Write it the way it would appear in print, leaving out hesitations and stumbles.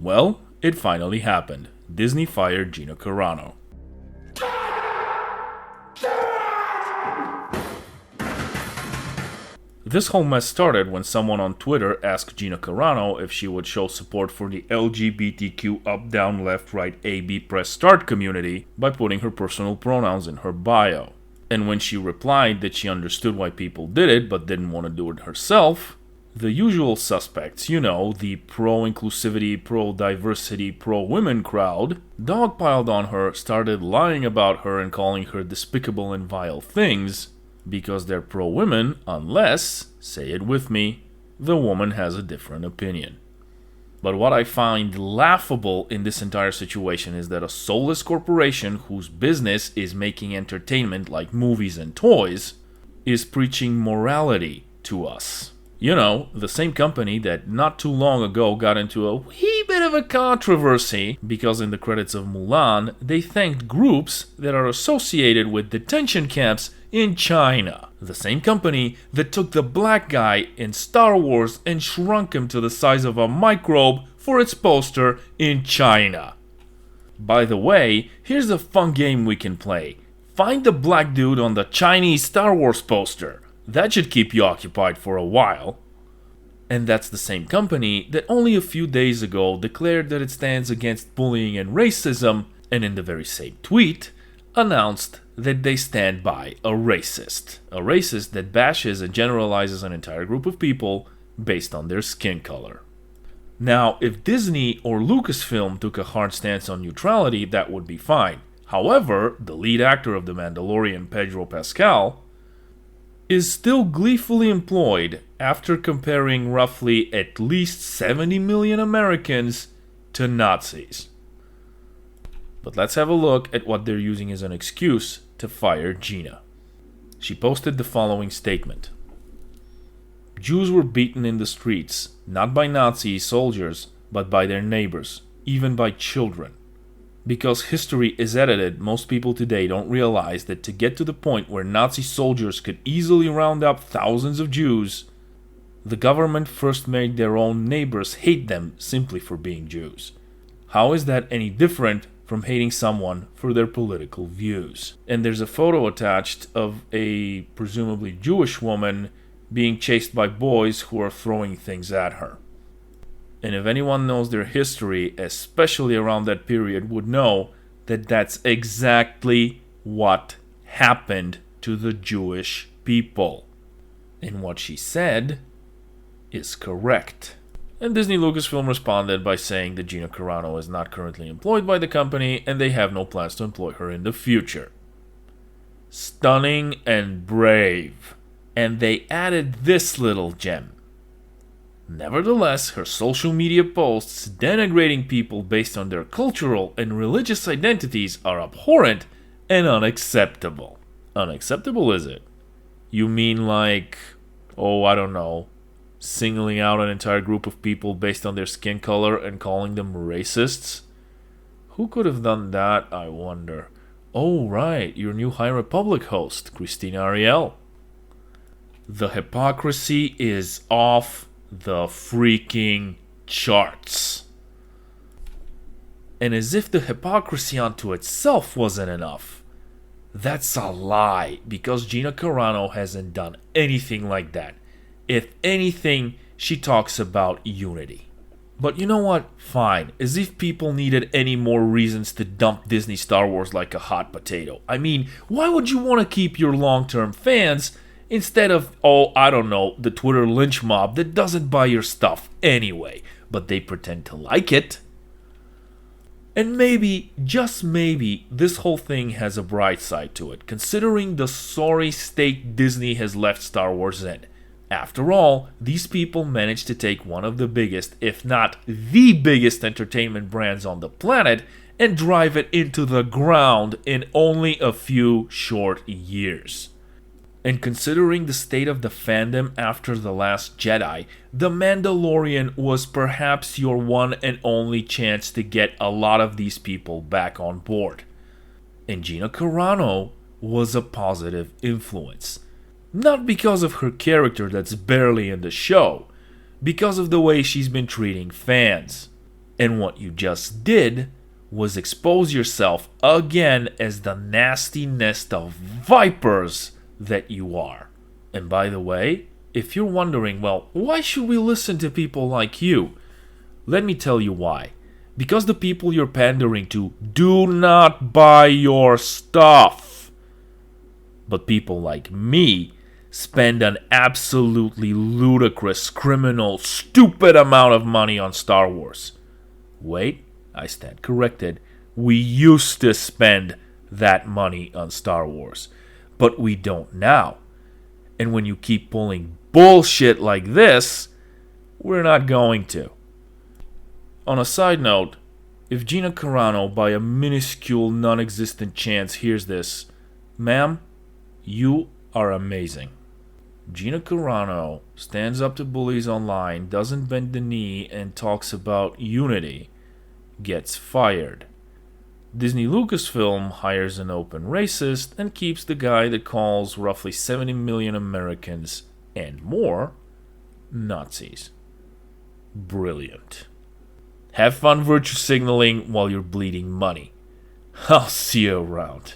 Well, it finally happened. Disney fired Gina Carano. This whole mess started when someone on Twitter asked Gina Carano if she would show support for the LGBTQ up, down, left, right, A, B, press start community by putting her personal pronouns in her bio. And when she replied that she understood why people did it but didn't want to do it herself, the usual suspects, the pro-inclusivity, pro-diversity, pro-women crowd, dogpiled on her, started lying about her and calling her despicable and vile things, because they're pro-women unless, say it with me, the woman has a different opinion. But what I find laughable in this entire situation is that a soulless corporation whose business is making entertainment like movies and toys is preaching morality to us. The same company that not too long ago got into a wee bit of a controversy because in the credits of Mulan, they thanked groups that are associated with detention camps in China. The same company that took the black guy in Star Wars and shrunk him to the size of a microbe for its poster in China. By the way, here's a fun game we can play. Find the black dude on the Chinese Star Wars poster. That should keep you occupied for a while. And that's the same company that only a few days ago declared that it stands against bullying and racism, and in the very same tweet, announced that they stand by a racist. A racist that bashes and generalizes an entire group of people based on their skin color. Now, if Disney or Lucasfilm took a hard stance on neutrality, that would be fine. However, the lead actor of The Mandalorian, Pedro Pascal, is still gleefully employed after comparing roughly at least 70 million Americans to Nazis. But let's have a look at what they're using as an excuse to fire Gina. She posted the following statement. Jews were beaten in the streets, not by Nazi soldiers, but by their neighbors, even by children. Because history is edited, most people today don't realize that to get to the point where Nazi soldiers could easily round up thousands of Jews, the government first made their own neighbors hate them simply for being Jews. How is that any different from hating someone for their political views? And there's a photo attached of a presumably Jewish woman being chased by boys who are throwing things at her. And if anyone knows their history, especially around that period, would know that that's exactly what happened to the Jewish people. And what she said is correct. And Disney Lucasfilm responded by saying that Gina Carano is not currently employed by the company and they have no plans to employ her in the future. Stunning and brave. And they added this little gem. Nevertheless, her social media posts denigrating people based on their cultural and religious identities are abhorrent and unacceptable. Unacceptable, is it? You mean like, I don't know, singling out an entire group of people based on their skin color and calling them racists? Who could have done that, I wonder? Oh, right, your new High Republic host, Christina Ariel. The hypocrisy is off the freaking charts. And as if the hypocrisy unto itself wasn't enough, that's a lie, because Gina Carano hasn't done anything like that. If anything, she talks about unity. But you know what? Fine. As if people needed any more reasons to dump Disney Star Wars like a hot potato. I mean, why would you want to keep your long-term fans instead of, the Twitter lynch mob that doesn't buy your stuff anyway, but they pretend to like it? And maybe, just maybe, this whole thing has a bright side to it, considering the sorry state Disney has left Star Wars in. After all, these people managed to take one of the biggest, if not the biggest entertainment brands on the planet and drive it into the ground in only a few short years. And considering the state of the fandom after The Last Jedi, The Mandalorian was perhaps your one and only chance to get a lot of these people back on board. And Gina Carano was a positive influence. Not because of her character that's barely in the show, because of the way she's been treating fans. And what you just did was expose yourself again as the nasty nest of vipers that you are. And by the way, if you're wondering, well, why should we listen to people like you? Let me tell you why. Because the people you're pandering to do not buy your stuff. But people like me spend an absolutely ludicrous, criminal, stupid amount of money on Star Wars. Wait, I stand corrected. We used to spend that money on Star Wars, but we don't now. And when you keep pulling bullshit like this, we're not going to. On a side note, if Gina Carano by a minuscule non-existent chance hears this, ma'am, you are amazing. Gina Carano stands up to bullies online, doesn't bend the knee, and talks about unity, gets fired. Disney Lucasfilm hires an open racist and keeps the guy that calls roughly 70 million Americans and more Nazis. Brilliant. Have fun virtue signaling while you're bleeding money. I'll see you around.